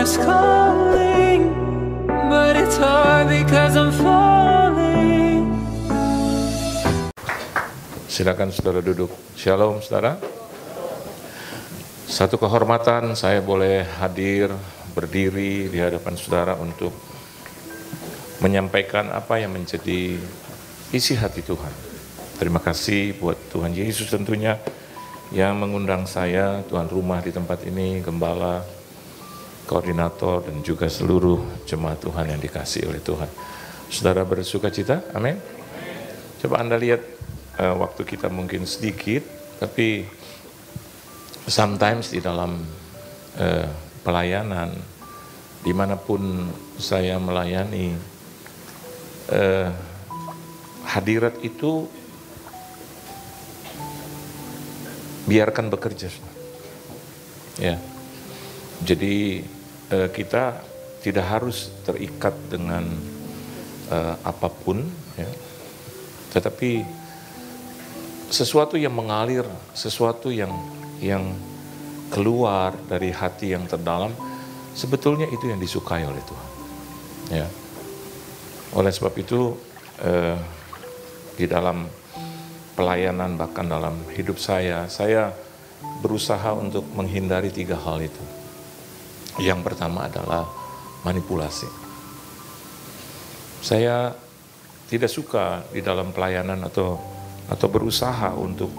heart's calling, but it's hard because I'm falling. Silakan saudara duduk. Shalom saudara. Satu kehormatan saya boleh hadir berdiri di hadapan saudara untuk menyampaikan apa yang menjadi isi hati Tuhan. Terima kasih buat Tuhan Yesus tentunya yang mengundang saya, tuan rumah di tempat ini, gembala, koordinator, dan juga seluruh jemaat Tuhan yang dikasihi oleh Tuhan. Saudara bersuka cita? Amin. Coba Anda lihat waktu kita mungkin sedikit, tapi sometimes di dalam pelayanan, dimanapun saya melayani, hadirat itu biarkan bekerja. Ya, jadi kita tidak harus terikat dengan apapun, ya. Tetapi sesuatu yang mengalir, sesuatu yang keluar dari hati yang terdalam, sebetulnya itu yang disukai oleh Tuhan. Ya, oleh sebab itu di dalam pelayanan, bahkan dalam hidup saya berusaha untuk menghindari 3 hal itu. Yang pertama adalah manipulasi. Saya tidak suka di dalam pelayanan atau berusaha untuk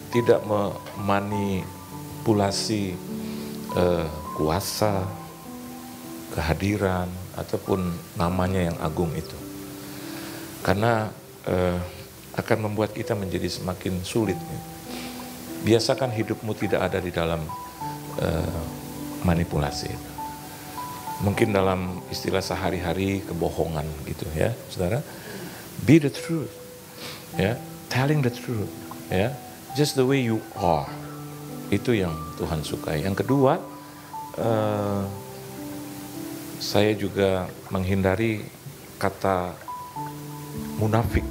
tidak memanipulasi kuasa, kehadiran, ataupun namanya yang agung itu. Karena akan membuat kita menjadi semakin sulit. Biasakan hidupmu tidak ada di dalam manipulasi. Mungkin dalam istilah sehari-hari kebohongan gitu ya, saudara. Be the truth, ya, telling the truth, ya, just the way you are. Itu yang Tuhan sukai. Yang kedua, saya juga menghindari kata munafik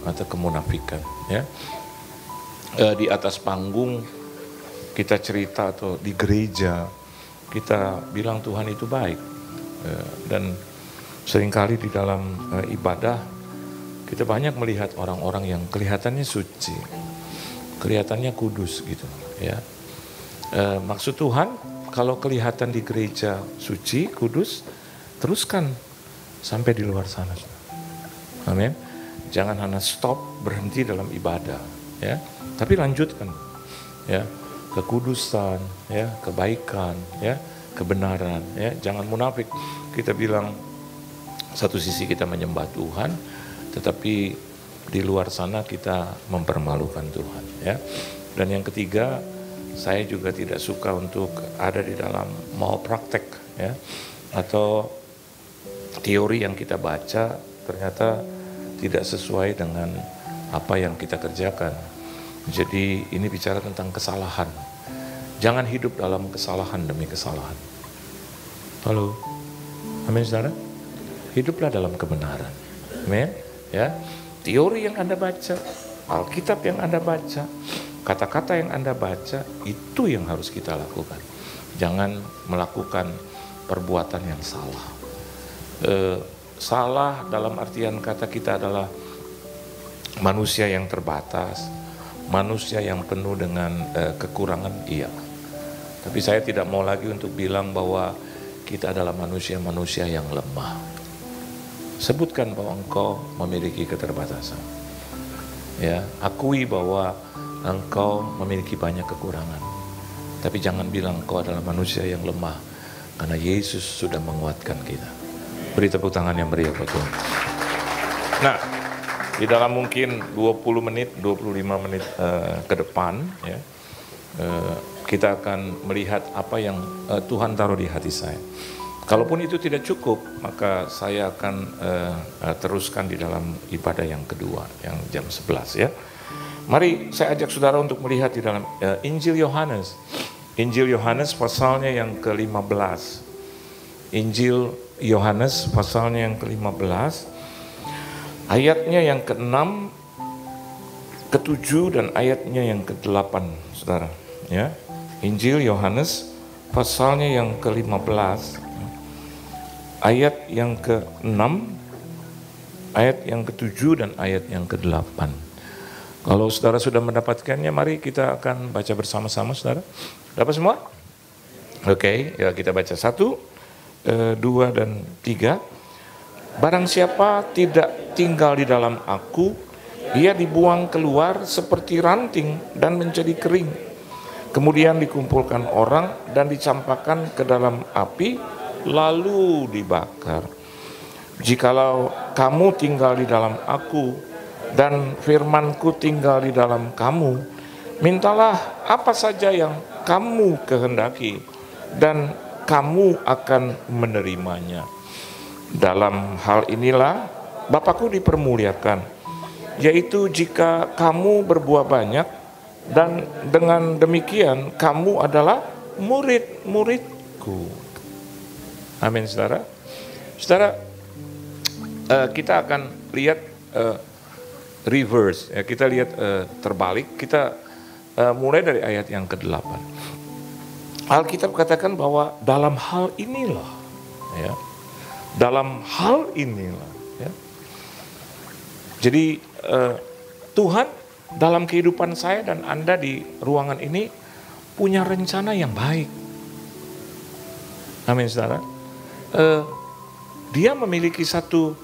atau kemunafikan, ya. Di atas panggung kita cerita atau di gereja kita bilang Tuhan itu baik, dan seringkali di dalam ibadah kita banyak melihat orang-orang yang kelihatannya suci, kelihatannya kudus gitu, ya. Maksud Tuhan kalau kelihatan di gereja suci, kudus, teruskan sampai di luar sana. Amin. Jangan hanya stop, berhenti dalam ibadah, ya, tapi lanjutkan, ya, kekudusan, ya, kebaikan, ya, kebenaran, ya. Jangan munafik. Kita bilang satu sisi kita menyembah Tuhan, tetapi di luar sana kita mempermalukan Tuhan, ya. Dan yang ketiga, saya juga tidak suka untuk ada di dalam mau praktek, ya, atau teori yang kita baca ternyata tidak sesuai dengan apa yang kita kerjakan. Jadi ini bicara tentang kesalahan. Jangan hidup dalam kesalahan demi kesalahan. Halo, amin saudara. Hiduplah dalam kebenaran. Amin. Ya, teori yang Anda baca, Alkitab yang Anda baca, kata-kata yang Anda baca, itu yang harus kita lakukan. Jangan melakukan perbuatan yang salah. Salah dalam artian kata kita adalah manusia yang terbatas, manusia yang penuh dengan kekurangan, iya. Tapi saya tidak mau lagi untuk bilang bahwa kita adalah manusia-manusia yang lemah. Sebutkan bahwa engkau memiliki keterbatasan. Ya, akui bahwa engkau memiliki banyak kekurangan. Tapi jangan bilang engkau adalah manusia yang lemah, karena Yesus sudah menguatkan kita. Beri tepuk tangan yang meriah buat Tuhan. Nah, di dalam mungkin 20 menit, 25 menit ke depan, ya, kita akan melihat apa yang Tuhan taruh di hati saya. Kalaupun itu tidak cukup, maka saya akan teruskan di dalam ibadah yang kedua, yang jam 11, ya. Mari saya ajak saudara untuk melihat di dalam Injil Yohanes. Injil Yohanes pasalnya yang ke-15. Injil Yohanes pasalnya yang ke-15. Ayatnya yang ke-6, ke-7 dan ayatnya yang ke-8, Saudara, ya. Injil Yohanes pasalnya yang ke-15 ayat yang ke-6, ayat yang ke-7 dan ayat yang ke-8. Kalau saudara sudah mendapatkannya, mari kita akan baca bersama-sama, saudara. Dapat semua? Oke, ya kita baca 1, 2 dan 3. Barang siapa tidak tinggal di dalam aku, ia dibuang keluar seperti ranting dan menjadi kering. Kemudian dikumpulkan orang dan dicampakkan ke dalam api, lalu dibakar. Jikalau kamu tinggal di dalam aku dan firmanku tinggal di dalam kamu, mintalah apa saja yang kamu kehendaki dan kamu akan menerimanya. Dalam hal inilah Bapakku dipermuliakan, yaitu jika kamu berbuah banyak, dan dengan demikian kamu adalah murid-muridku. Amin, saudara. Saudara, kita akan lihat reverse, ya, kita lihat terbalik. Kita mulai dari ayat yang ke-8. Alkitab katakan bahwa dalam hal inilah, ya, dalam hal inilah, ya. Jadi Tuhan dalam kehidupan saya dan Anda di ruangan ini punya rencana yang baik. Amin, saudara. Dia memiliki satu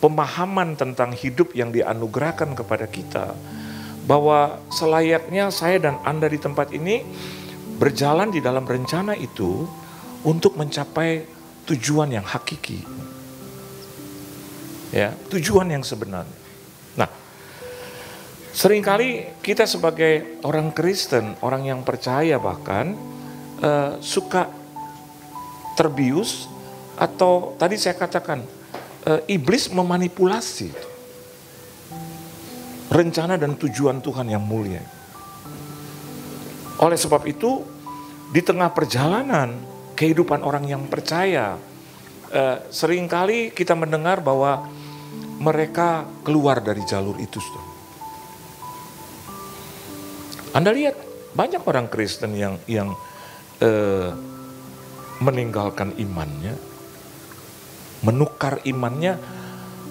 pemahaman tentang hidup yang dianugerahkan kepada kita, bahwa selayaknya saya dan Anda di tempat ini berjalan di dalam rencana itu untuk mencapai tujuan yang hakiki, ya, tujuan yang sebenarnya. Nah, seringkali kita sebagai orang Kristen, orang yang percaya bahkan suka terbius, atau tadi saya katakan iblis memanipulasi rencana dan tujuan Tuhan yang mulia. Oleh sebab itu, di tengah perjalanan kehidupan orang yang percaya, seringkali kita mendengar bahwa mereka keluar dari jalur itu. Anda lihat banyak orang Kristen yang meninggalkan imannya, menukar imannya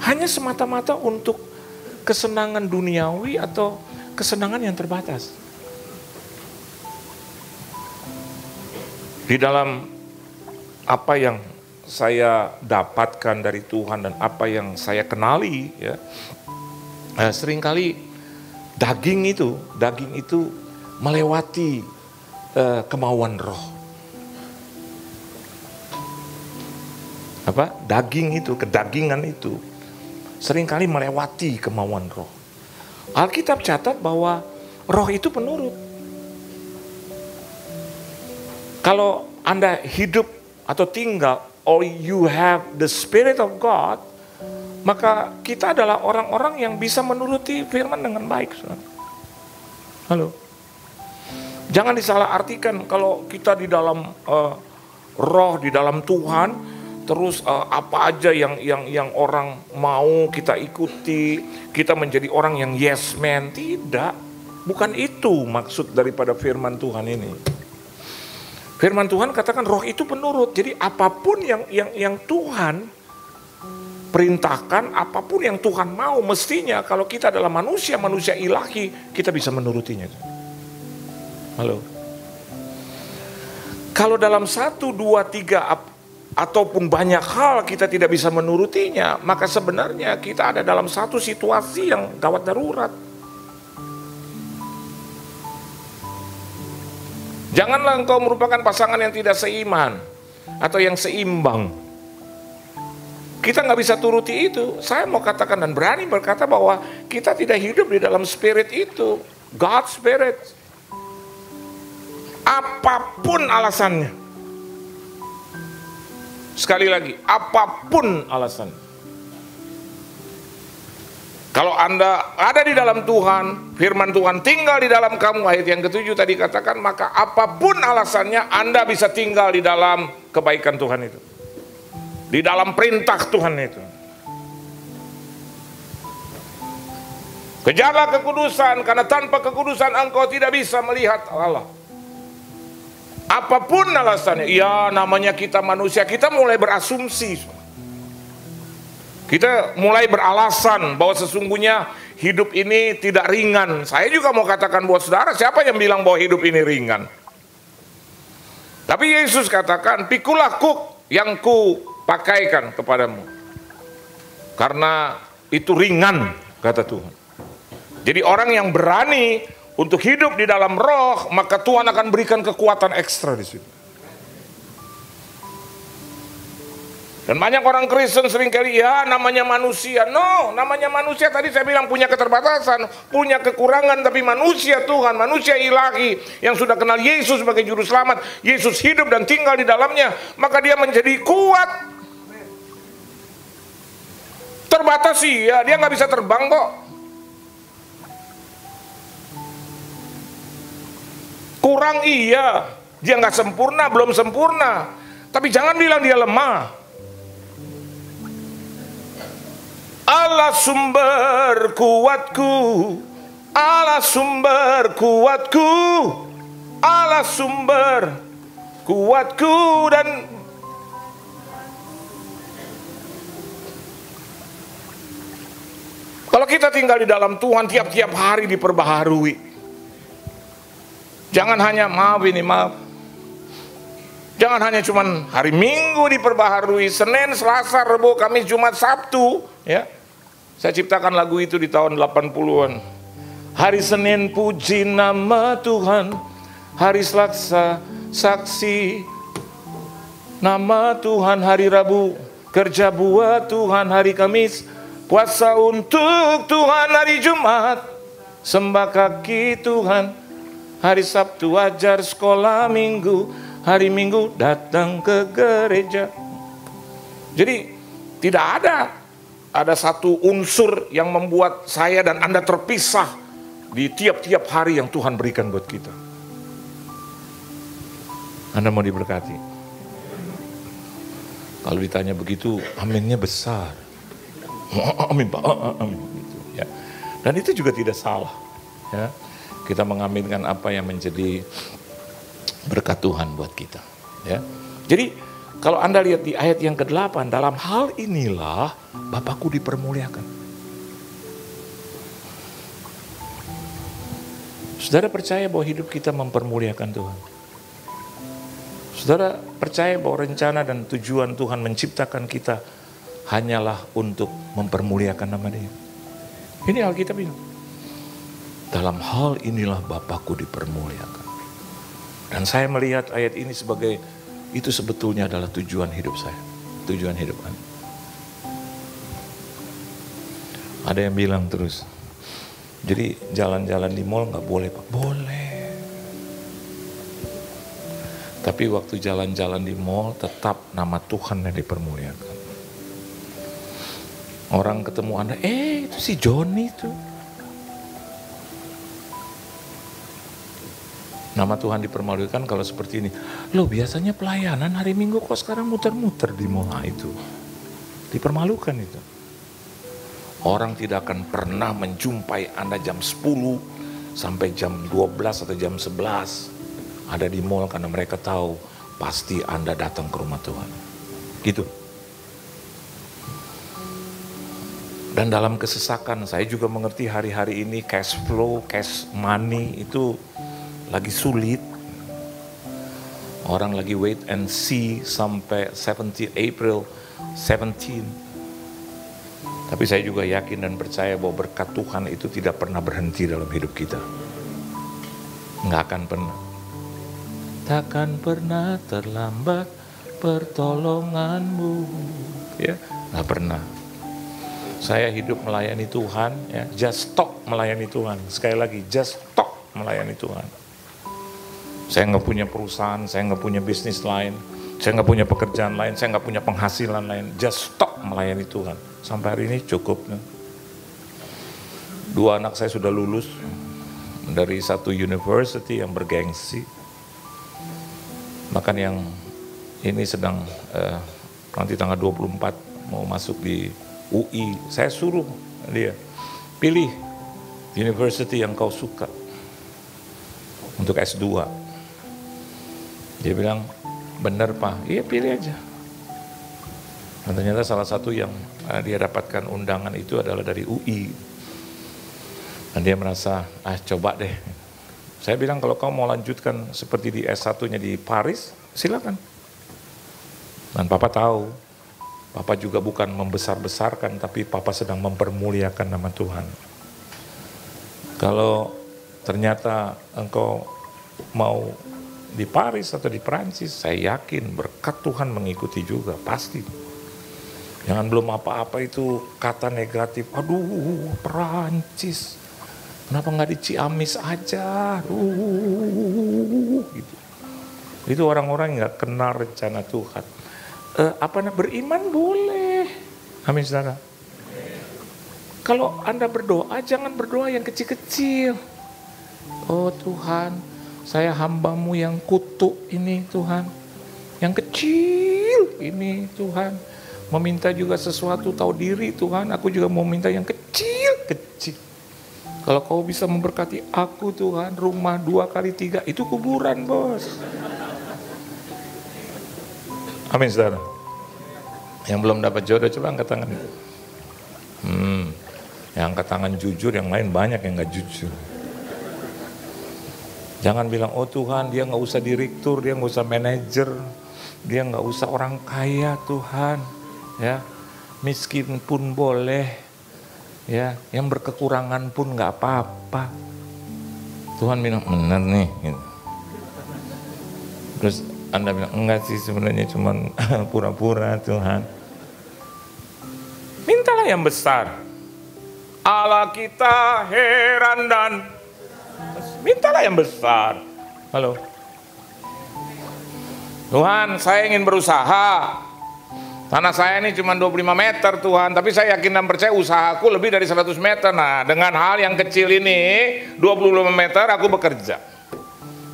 hanya semata-mata untuk kesenangan duniawi atau kesenangan yang terbatas. Di dalam apa yang saya dapatkan dari Tuhan dan apa yang saya kenali, ya, seringkali daging itu melewati kemauan roh. Daging itu, kedagingan itu seringkali melewati kemauan roh. Alkitab catat bahwa roh itu penurut. Kalau Anda hidup atau tinggal, or you have the Spirit of God, maka kita adalah orang-orang yang bisa menuruti firman dengan baik. Halo. Jangan disalahartikan kalau kita di dalam roh, di dalam Tuhan, terus apa aja yang orang mau kita ikuti, kita menjadi orang yang yes man. Tidak, bukan itu maksud daripada firman Tuhan ini. Firman Tuhan katakan roh itu penurut. Jadi apapun yang Tuhan perintahkan, apapun yang Tuhan mau, mestinya kalau kita adalah manusia ilahi, kita bisa menurutinya. Halo. Kalau dalam 1, 2, 3 ataupun banyak hal kita tidak bisa menurutinya, maka sebenarnya kita ada dalam satu situasi yang gawat darurat. Janganlah engkau merupakan pasangan yang tidak seiman atau yang seimbang. Kita nggak bisa turuti itu. Saya mau katakan dan berani berkata bahwa kita tidak hidup di dalam spirit itu, God's Spirit. Apapun alasannya. Sekali lagi, apapun alasannya. Kalau Anda ada di dalam Tuhan, firman Tuhan tinggal di dalam kamu, ayat yang ke-7 tadi katakan, maka apapun alasannya Anda bisa tinggal di dalam kebaikan Tuhan itu. Di dalam perintah Tuhan itu. Kejarlah kekudusan, karena tanpa kekudusan engkau tidak bisa melihat Allah. Apapun alasannya, ya namanya kita manusia, kita mulai berasumsi. Kita mulai beralasan bahwa sesungguhnya hidup ini tidak ringan. Saya juga mau katakan buat saudara, siapa yang bilang bahwa hidup ini ringan? Tapi Yesus katakan, pikulah kuk yang ku pakaikan kepadamu. Karena itu ringan, kata Tuhan. Jadi orang yang berani untuk hidup di dalam roh, maka Tuhan akan berikan kekuatan ekstra di situ. Dan banyak orang Kristen seringkali, ya namanya manusia. No, namanya manusia tadi saya bilang punya keterbatasan, punya kekurangan, tapi manusia Tuhan, manusia ilahi yang sudah kenal Yesus sebagai juru selamat. Yesus hidup dan tinggal di dalamnya, maka dia menjadi kuat. Terbatas sih ya, dia nggak bisa terbang kok. Kurang iya, dia nggak sempurna, belum sempurna. Tapi jangan bilang dia lemah. Allah sumber kuatku, Allah sumber kuatku, Allah sumber kuatku. Dan kalau kita tinggal di dalam Tuhan, tiap-tiap hari diperbaharui. Jangan hanya maaf. Jangan hanya cuman hari Minggu diperbaharui, Senin, Selasa, Rabu, Kamis, Jumat, Sabtu, ya. Saya ciptakan lagu itu di tahun 80-an. Hari Senin puji nama Tuhan, hari Selasa saksi nama Tuhan, hari Rabu kerja buat Tuhan, hari Kamis puasa untuk Tuhan, hari Jumat sembah kaki Tuhan, hari Sabtu ajar sekolah Minggu, hari Minggu datang ke gereja. Jadi tidak ada satu unsur yang membuat saya dan Anda terpisah di tiap-tiap hari yang Tuhan berikan buat kita. Anda mau diberkati? Kalau ditanya begitu, aminnya besar. Amin Pak, amin. Gitu, ya. Dan itu juga tidak salah. Ya. Kita mengaminkan apa yang menjadi berkat Tuhan buat kita. Ya. Jadi kalau Anda lihat di ayat yang ke-8, dalam hal inilah Bapakku dipermuliakan. Saudara percaya bahwa hidup kita mempermuliakan Tuhan? Saudara percaya bahwa rencana dan tujuan Tuhan menciptakan kita hanyalah untuk mempermuliakan nama Dia? Ini Alkitab bilang. Dalam hal inilah Bapakku dipermuliakan. Dan saya melihat ayat ini sebagai itu sebetulnya adalah tujuan hidup saya, tujuan hidup Anda. Ada yang bilang terus, jadi jalan-jalan di mall nggak boleh Pak? Boleh. Tapi waktu jalan-jalan di mall tetap nama Tuhan yang dipermuliakan. Orang ketemu Anda, itu si Joni tuh. Nama Tuhan dipermalukan kalau seperti ini. Loh biasanya pelayanan hari Minggu kok sekarang muter-muter di mall itu. Dipermalukan itu. Orang tidak akan pernah menjumpai Anda jam 10 sampai jam 12 atau jam 11 ada di mall karena mereka tahu pasti Anda datang ke rumah Tuhan. Gitu. Dan dalam kesesakan saya juga mengerti hari-hari ini cash flow, cash money itu lagi sulit. Orang lagi wait and see sampai 17 April 17. Tapi saya juga yakin dan percaya bahwa berkat Tuhan itu tidak pernah berhenti dalam hidup kita. Nggak akan pernah. Takkan pernah terlambat pertolonganmu. Ya, nggak pernah. Saya hidup melayani Tuhan, ya, just stop melayani Tuhan. Sekali lagi, just stop melayani Tuhan. Saya nggak punya perusahaan, saya nggak punya bisnis lain, saya nggak punya pekerjaan lain, saya nggak punya penghasilan lain. Just stop melayani Tuhan. Sampai hari ini cukup. 2 anak saya sudah lulus dari satu university yang bergengsi. Bahkan yang ini sedang nanti tanggal 24 mau masuk di UI. Saya suruh dia pilih university yang kau suka untuk S2. Dia bilang, benar Pak, iya pilih aja. Dan ternyata salah satu yang dia dapatkan undangan itu adalah dari UI. Dan dia merasa, coba deh. Saya bilang kalau kamu mau lanjutkan seperti di S1-nya di Paris, silakan. Dan Papa tahu, Papa juga bukan membesar-besarkan, tapi Papa sedang mempermuliakan nama Tuhan. Kalau ternyata engkau mau di Paris atau di Prancis, saya yakin berkat Tuhan mengikuti juga, pasti. Jangan belum apa-apa itu kata negatif, aduh Prancis. Kenapa nggak di Ciamis aja? Gitu. Itu orang-orang yang nggak kenal rencana Tuhan. Beriman boleh. Amin saudara. Kalau Anda berdoa, jangan berdoa yang kecil-kecil. Oh Tuhan, saya hambamu yang kutuk ini Tuhan. Yang kecil ini Tuhan. Meminta juga sesuatu tahu diri Tuhan. Aku juga mau minta yang kecil-kecil. Kalau kau bisa memberkati aku Tuhan, rumah 2 kali 3, itu kuburan bos. Amin saudara. Yang belum dapat jodoh coba angkat tangan. Yang angkat tangan jujur, yang lain banyak yang gak jujur. Jangan bilang, oh Tuhan dia gak usah direktur, dia gak usah manajer, dia gak usah orang kaya Tuhan. Ya, miskin pun boleh. Ya, yang berkekurangan pun nggak apa-apa. Tuhan bilang benar nih. Gitu. Terus Anda bilang enggak sih sebenarnya cuma pura-pura Tuhan. Mintalah yang besar. Allah kita heran dan mintalah yang besar. Halo. Tuhan, saya ingin berusaha. Tanah saya ini cuma 25 meter Tuhan, tapi saya yakin dan percaya usahaku lebih dari 100 meter. Nah, dengan hal yang kecil ini, 25 meter aku bekerja.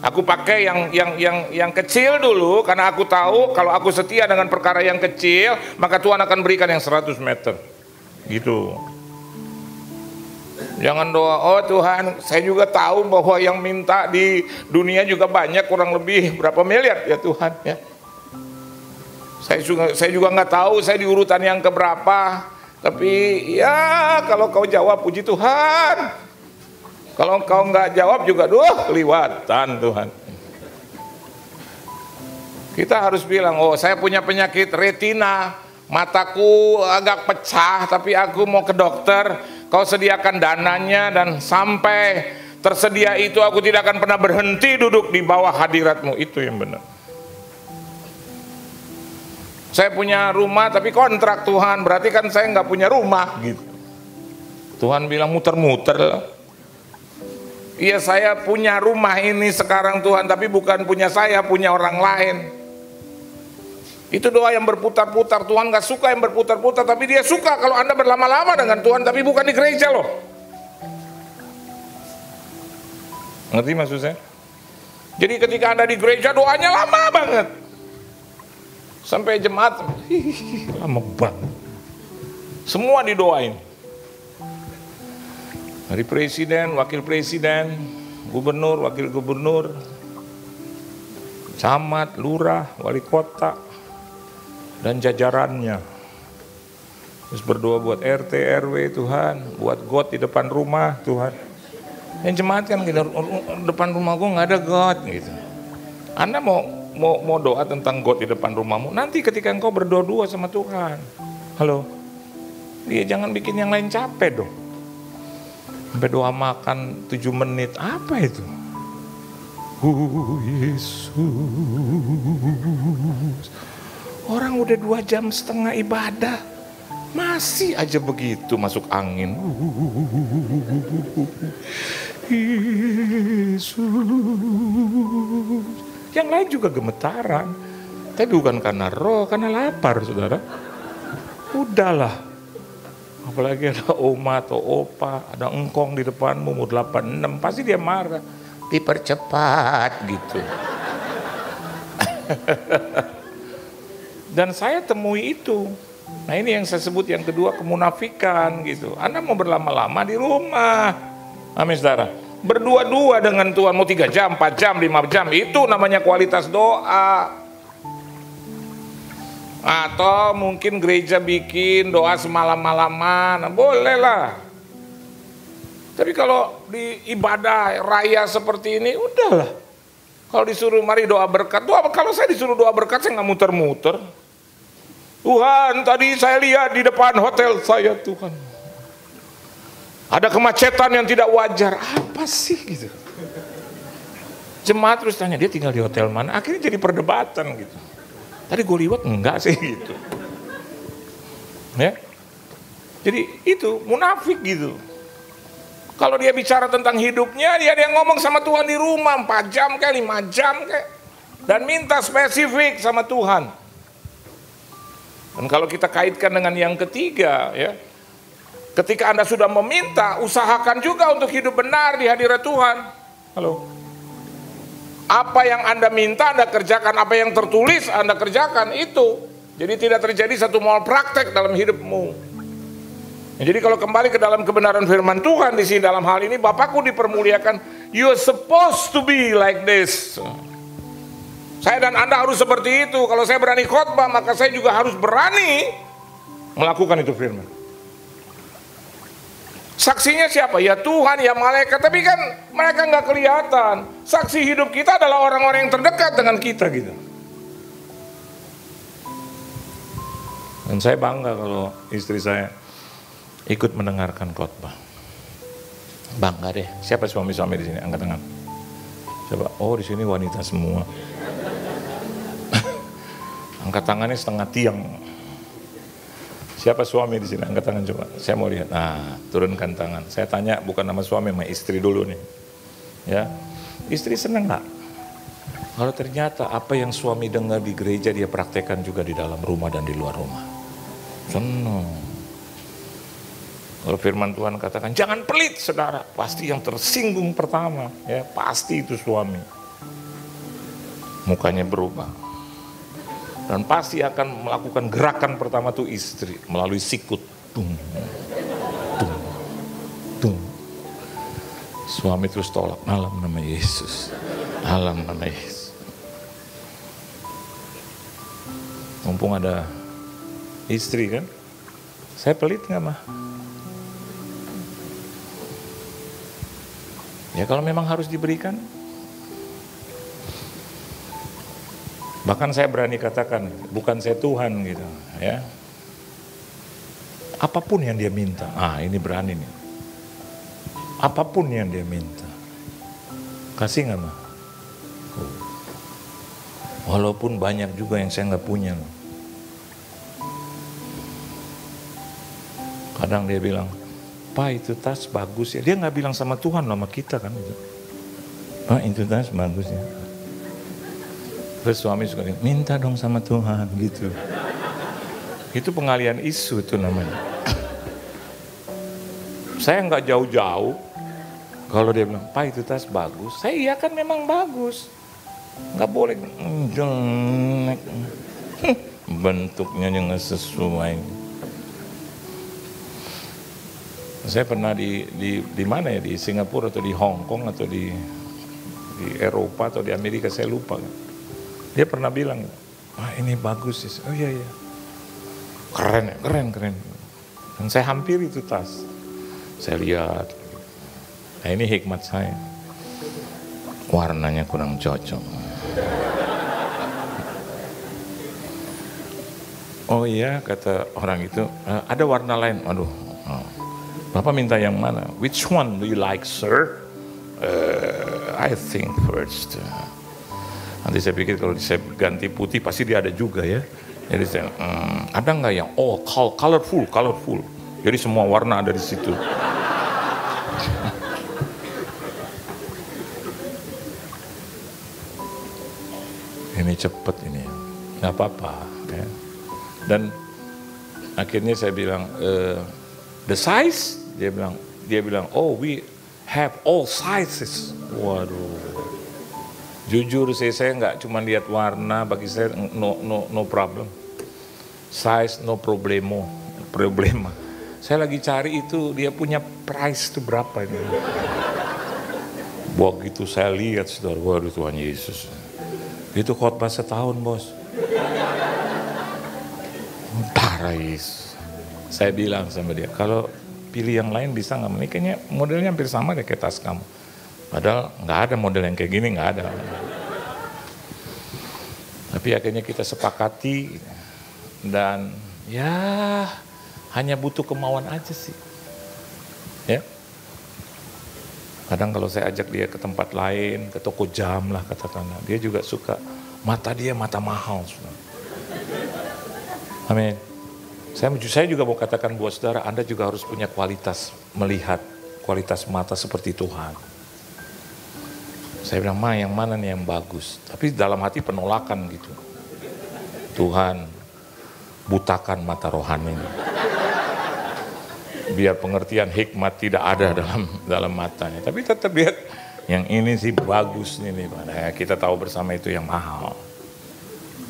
Aku pakai yang kecil dulu, karena aku tahu kalau aku setia dengan perkara yang kecil, maka Tuhan akan berikan yang 100 meter. Gitu. Jangan doa, oh Tuhan, saya juga tahu bahwa yang minta di dunia juga banyak, kurang lebih berapa miliar ya Tuhan ya. Saya juga nggak tahu saya di urutan yang keberapa, tapi ya kalau kau jawab puji Tuhan, kalau kau nggak jawab juga kelewatan Tuhan. Kita harus bilang, oh saya punya penyakit retina, mataku agak pecah, tapi aku mau ke dokter, kau sediakan dananya dan sampai tersedia itu aku tidak akan pernah berhenti duduk di bawah hadirat-Mu, itu yang benar. Saya punya rumah tapi kontrak Tuhan, berarti kan saya nggak punya rumah gitu. Tuhan bilang muter-muter. Iya saya punya rumah ini sekarang Tuhan, tapi bukan punya saya, punya orang lain. Itu doa yang berputar-putar. Tuhan nggak suka yang berputar-putar, tapi Dia suka kalau Anda berlama-lama dengan Tuhan, tapi bukan di gereja loh. Ngerti maksud saya? Jadi ketika Anda di gereja doanya lama banget. Sampai jemaat lama banget. Semua didoain. Dari presiden, wakil presiden, gubernur, wakil gubernur, camat, lurah, wali kota, dan jajarannya. Terus berdoa buat RT, RW Tuhan, buat got di depan rumah Tuhan. Yang jemaat kan gitu, depan rumah gue nggak ada got gitu. Anda mau doa tentang got di depan rumahmu, nanti ketika engkau berdoa sama Tuhan. Halo. Dia jangan bikin yang lain capek dong. Sampai doa makan 7 menit, apa itu? Yesus. Orang udah 2,5 jam ibadah, masih aja begitu masuk angin. Yesus. Yang lain juga gemetaran, tapi bukan karena roh, karena lapar saudara. Udahlah, apalagi ada oma atau opa, ada engkong di depanmu umur 86, pasti dia marah, dipercepat gitu. Dan saya temui itu. Nah ini yang saya sebut yang kedua, kemunafikan gitu. Anda mau berlama-lama di rumah, amin saudara. berdua-dua dengan Tuhan, mau 3 jam, 4 jam, 5 jam, itu namanya kualitas doa. Atau mungkin gereja bikin doa semalam-malaman, bolehlah. Tapi kalau di ibadah raya seperti ini, udahlah. Kalau disuruh mari doa berkat, kalau saya disuruh doa berkat, saya nggak muter-muter. Tuhan, tadi saya lihat di depan hotel saya, Tuhan, ada kemacetan yang tidak wajar. Apa sih gitu? Jemaat terus tanya, dia tinggal di hotel mana? Akhirnya jadi perdebatan gitu. Tadi gue liwat, enggak sih gitu. Ya. Jadi itu munafik gitu. Kalau dia bicara tentang hidupnya, dia ngomong sama Tuhan di rumah 4 jam kayak 5 jam kayak, dan minta spesifik sama Tuhan. Dan kalau kita kaitkan dengan yang ketiga, ya, ketika Anda sudah meminta, usahakan juga untuk hidup benar di hadirat Tuhan. Halo. Apa yang Anda minta, Anda kerjakan. Apa yang tertulis, Anda kerjakan. Itu. Jadi tidak terjadi satu malpraktek dalam hidupmu. Jadi kalau kembali ke dalam kebenaran firman Tuhan di sini dalam hal ini, Bapakku dipermuliakan, you're supposed to be like this. Saya dan Anda harus seperti itu. Kalau saya berani khotbah, maka saya juga harus berani melakukan itu firman. Saksinya siapa? Ya Tuhan, ya malaikat. Tapi kan mereka nggak kelihatan. Saksi hidup kita adalah orang-orang yang terdekat dengan kita gitu. Dan saya bangga kalau istri saya ikut mendengarkan khotbah. Bangga deh. Siapa suami-suami di sini? Angkat tangan. Coba. Oh, di sini wanita semua. Angkat tangannya setengah tiang. Siapa suami di sini? Angkat tangan coba. Saya mau lihat. Nah, turunkan tangan. Saya tanya bukan nama suami, sama istri dulu nih. Ya, istri senang nggak? Kalau ternyata apa yang suami dengar di gereja dia praktekkan juga di dalam rumah dan di luar rumah. Senang. Kalau firman Tuhan katakan jangan pelit saudara, pasti yang tersinggung pertama ya pasti itu suami. Mukanya berubah. Dan pasti akan melakukan gerakan pertama tuh istri melalui sikut. Tung, tung, tung. Suami terus tolak, alam nama Yesus. Alam nama Yesus. Mumpung ada istri kan, saya pelit nggak mah? Ya kalau memang harus diberikan. Bahkan saya berani katakan, bukan saya Tuhan gitu ya. Apapun yang dia minta, ini berani nih. Apapun yang dia minta, kasih nggak mah? Walaupun banyak juga yang saya nggak punya. Kadang dia bilang, Pak itu tas bagus ya. Dia nggak bilang sama Tuhan, sama kita kan gitu. Pak itu tas bagus ya. Terus suami suka bilang, minta dong sama Tuhan gitu. Itu pengalian isu itu namanya. Saya nggak jauh-jauh. Kalau dia bilang, Pak itu tas bagus. Saya iya kan memang bagus. Nggak boleh jelek. Bentuknya nggak sesuai. Saya pernah di mana ya, di Singapura atau di Hong Kong atau di Eropa atau di Amerika, saya lupa. Dia pernah bilang, ini bagus ya. Oh iya. Keren ya, keren. Dan saya hampir itu tas. Saya lihat. Nah ini hikmat saya. Warnanya kurang cocok. Oh iya, kata orang itu, ada warna lain. Aduh. Bapak minta yang mana? Which one do you like, sir? I think first. Nanti saya pikir kalau saya ganti putih pasti dia ada juga ya. Jadi saya, ada nggak yang colorful? Jadi semua warna ada di situ. Ini cepet ini, nggak apa-apa. Ya. Dan akhirnya saya bilang, the size? Dia bilang, oh we have all sizes. Waduh. Jujur saya nggak cuma lihat warna, bagi saya no problem. Size no problema. Saya lagi cari itu dia punya price itu berapa ini. Begitu saya lihat, saudara, waduh Tuhan Yesus. Itu khotbah setahun, bos. Darah Yesus. Saya bilang sama dia, kalau pilih yang lain bisa nggak? Ini kayaknya modelnya hampir sama deh kayak tas kamu. Padahal nggak ada model yang kayak gini, nggak ada. Tapi akhirnya kita sepakati dan ya hanya butuh kemauan aja sih. Ya. Kadang kalau saya ajak dia ke tempat lain, ke toko jam lah katakanlah, dia juga suka. Mata dia mata mahal. Amin. Saya juga mau katakan buat saudara, Anda juga harus punya kualitas melihat, kualitas mata seperti Tuhan. Saya bilang, yang mana nih yang bagus? Tapi dalam hati penolakan gitu. Tuhan, butakan mata rohani. Biar pengertian hikmat tidak ada dalam matanya. Tapi tetap lihat, yang ini sih bagus nih Pak. Nah, kita tahu bersama itu yang mahal.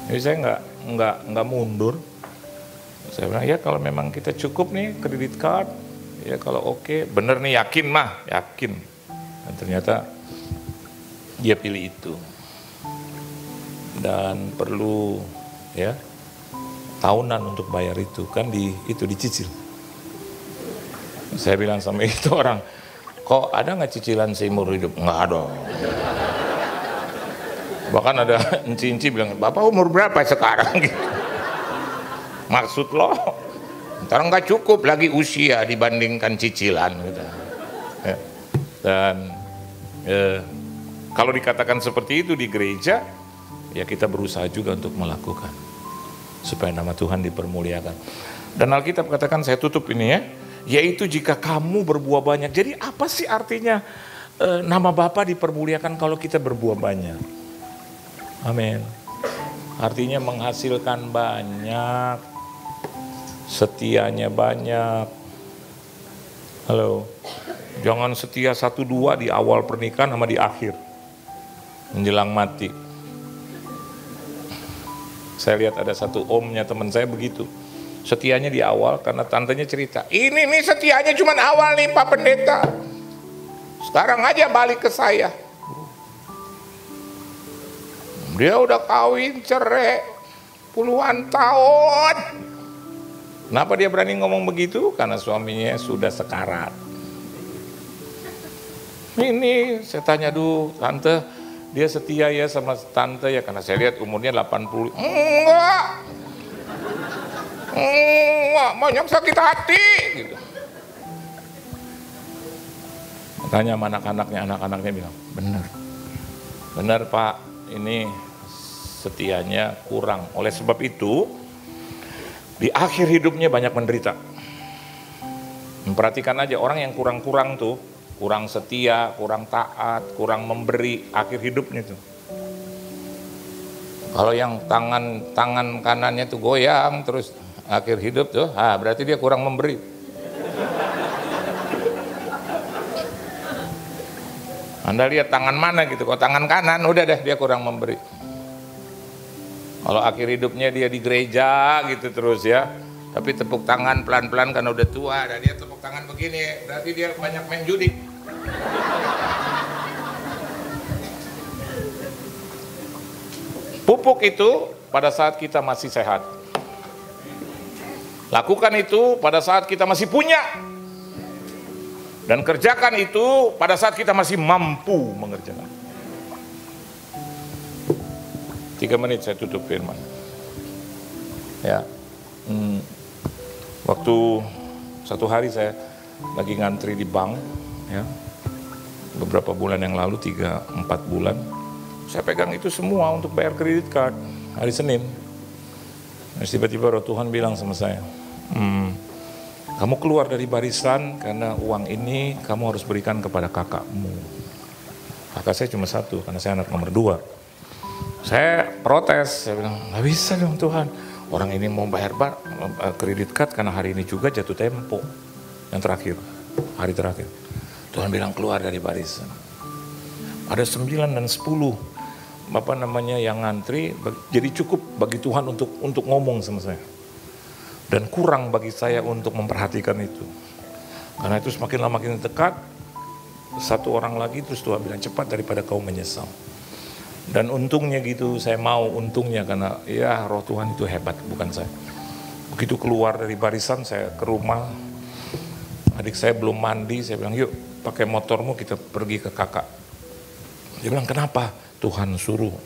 Jadi saya nggak mundur. Saya bilang, ya kalau memang kita cukup nih kredit card, ya kalau oke, bener nih yakin. Dan ternyata dia pilih itu. Dan perlu ya tahunan untuk bayar itu, kan itu dicicil. Saya bilang sama itu orang, kok ada nggak cicilan seumur hidup? Nggak ada. Bahkan ada enci-enci bilang, Bapak umur berapa sekarang? Gitu. Maksud lo, ntar nggak cukup lagi usia dibandingkan cicilan. Gitu. Ya. Dan kalau dikatakan seperti itu di gereja, ya kita berusaha juga untuk melakukan supaya nama Tuhan dipermuliakan. Dan Alkitab katakan, saya tutup ini ya, yaitu jika kamu berbuah banyak. Jadi apa sih artinya nama Bapa dipermuliakan kalau kita berbuah banyak? Amin. Artinya menghasilkan banyak, setianya banyak. Halo, jangan setia 1-2 di awal pernikahan sama di akhir, menjelang mati. Saya lihat ada satu omnya teman saya begitu. Setianya di awal karena tantenya cerita, ini nih setianya cuma awal nih Pak Pendeta, sekarang aja balik ke saya. Dia udah kawin cerai puluhan tahun. Kenapa dia berani ngomong begitu? Karena suaminya sudah sekarat. Ini saya tanya dulu, tante, dia setia ya sama tante ya? Karena saya lihat umurnya 80. Enggak, banyak sakit hati gitu. Tanya sama anak-anaknya bilang, benar Pak, ini setianya kurang. Oleh sebab itu, di akhir hidupnya banyak menderita. Memperhatikan aja orang yang kurang-kurang tuh, kurang setia, kurang taat, kurang memberi, akhir hidupnya tuh. Kalau yang tangan kanannya tuh goyang terus, akhir hidup tuh, berarti dia kurang memberi. Anda lihat tangan mana gitu, kalau tangan kanan udah deh dia kurang memberi. Kalau akhir hidupnya dia di gereja gitu terus ya, tapi tepuk tangan pelan-pelan karena udah tua, dan dia tepuk tangan begini, berarti dia banyak main judi. Pupuk itu pada saat kita masih sehat. Lakukan itu pada saat kita masih punya. Dan kerjakan itu pada saat kita masih mampu mengerjakan. 3 menit saya tutup firman. Ya, waktu satu hari saya lagi ngantri di bank, ya, beberapa bulan yang lalu, 3-4 bulan, saya pegang itu semua untuk bayar kredit card hari Senin. Terus tiba-tiba roh Tuhan bilang sama saya, kamu keluar dari barisan karena uang ini kamu harus berikan kepada kakakmu. Kakak saya cuma 1 karena saya anak nomor 2. Saya protes, saya bilang nggak bisa dong Tuhan. Orang ini mau bayar kredit card karena hari ini juga jatuh tempo. Yang terakhir, hari terakhir. Tuhan bilang keluar dari barisan. Ada 9 dan 10 yang ngantri, jadi cukup bagi Tuhan untuk ngomong sama saya. Dan kurang bagi saya untuk memperhatikan itu. Karena itu semakin lama makin dekat, satu orang lagi, terus Tuhan bilang cepat daripada kau menyesal. Dan untungnya gitu, saya mau untungnya karena ya roh Tuhan itu hebat, bukan saya. Begitu keluar dari barisan, saya ke rumah, adik saya belum mandi, saya bilang yuk pakai motormu kita pergi ke kakak. Dia bilang kenapa? Tuhan suruh.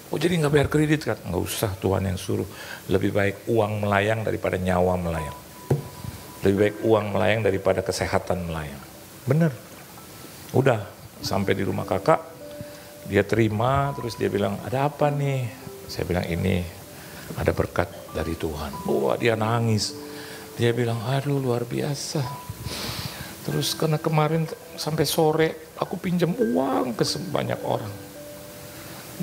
Oh jadi nggak bayar kredit kan? Nggak usah, Tuhan yang suruh. Lebih baik uang melayang daripada nyawa melayang. Lebih baik uang melayang daripada kesehatan melayang. Bener. Udah sampai di rumah kakak. Dia terima, terus dia bilang, ada apa nih? Saya bilang, ini ada berkat dari Tuhan. Oh, dia nangis. Dia bilang, aduh luar biasa. Terus karena kemarin sampai sore, aku pinjam uang ke sebanyak orang.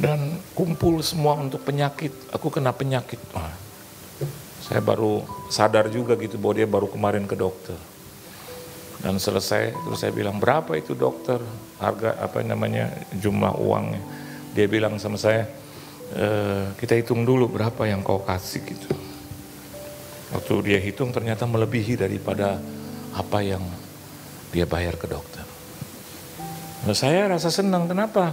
Dan kumpul semua untuk penyakit. Aku kena penyakit. Nah, saya baru sadar juga gitu, bahwa dia baru kemarin ke dokter. Dan selesai, terus saya bilang, berapa itu dokter? Harga jumlah uangnya. Dia bilang sama saya, kita hitung dulu berapa yang kau kasih gitu. Waktu dia hitung ternyata melebihi daripada apa yang dia bayar ke dokter. Nah, saya rasa senang, kenapa?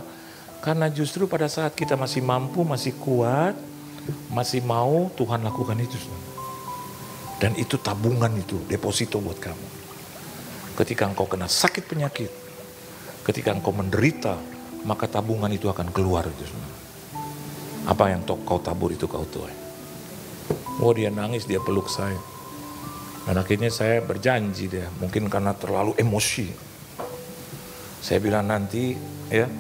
Karena justru pada saat kita masih mampu, masih kuat, masih mau, Tuhan lakukan itu. Dan itu tabungan itu, deposito buat kamu. Ketika engkau kena sakit penyakit, ketika engkau menderita, maka tabungan itu akan keluar. Apa yang kau tabur itu kau tuai. Oh dia nangis, dia peluk saya. Dan akhirnya saya berjanji dia, mungkin karena terlalu emosi. Saya bilang nanti ya,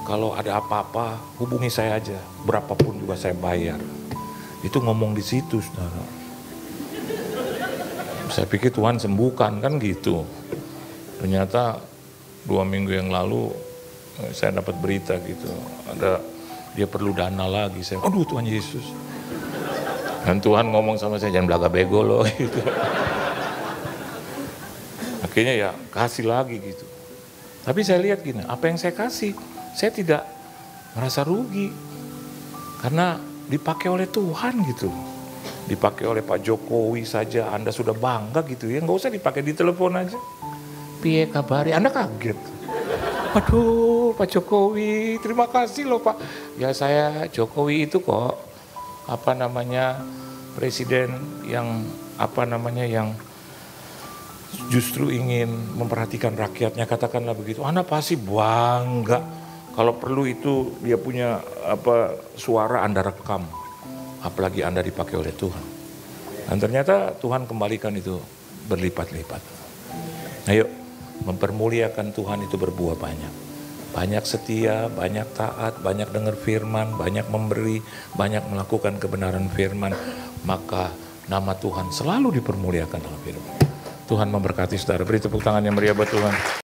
kalau ada apa-apa hubungi saya aja, berapapun juga saya bayar. Itu ngomong di situ, saudara. Saya pikir Tuhan sembuhkan kan gitu. Ternyata 2 minggu yang lalu saya dapat berita gitu, ada dia perlu dana lagi. Saya, aduh Tuhan Yesus. Dan Tuhan ngomong sama saya, jangan belaga bego loh gitu. Akhirnya ya kasih lagi gitu. Tapi saya lihat gini, apa yang saya kasih, saya tidak merasa rugi. Karena dipakai oleh Tuhan gitu. Dipakai oleh Pak Jokowi saja, Anda sudah bangga gitu ya, nggak usah dipakai di telepon aja. Piye kabari, Anda kaget. Aduh Pak Jokowi, terima kasih loh Pak. Ya saya Jokowi itu kok, presiden yang yang justru ingin memperhatikan rakyatnya, katakanlah begitu. Anda pasti bangga. Kalau perlu itu dia punya suara Anda rekam. Apalagi Anda dipakai oleh Tuhan. Dan ternyata Tuhan kembalikan itu berlipat-lipat. Ayo, mempermuliakan Tuhan itu berbuah banyak. Banyak setia, banyak taat, banyak dengar firman, banyak memberi, banyak melakukan kebenaran firman. Maka nama Tuhan selalu dipermuliakan dalam firman. Tuhan memberkati saudara. Beri tepuk tangan yang meriah buat Tuhan.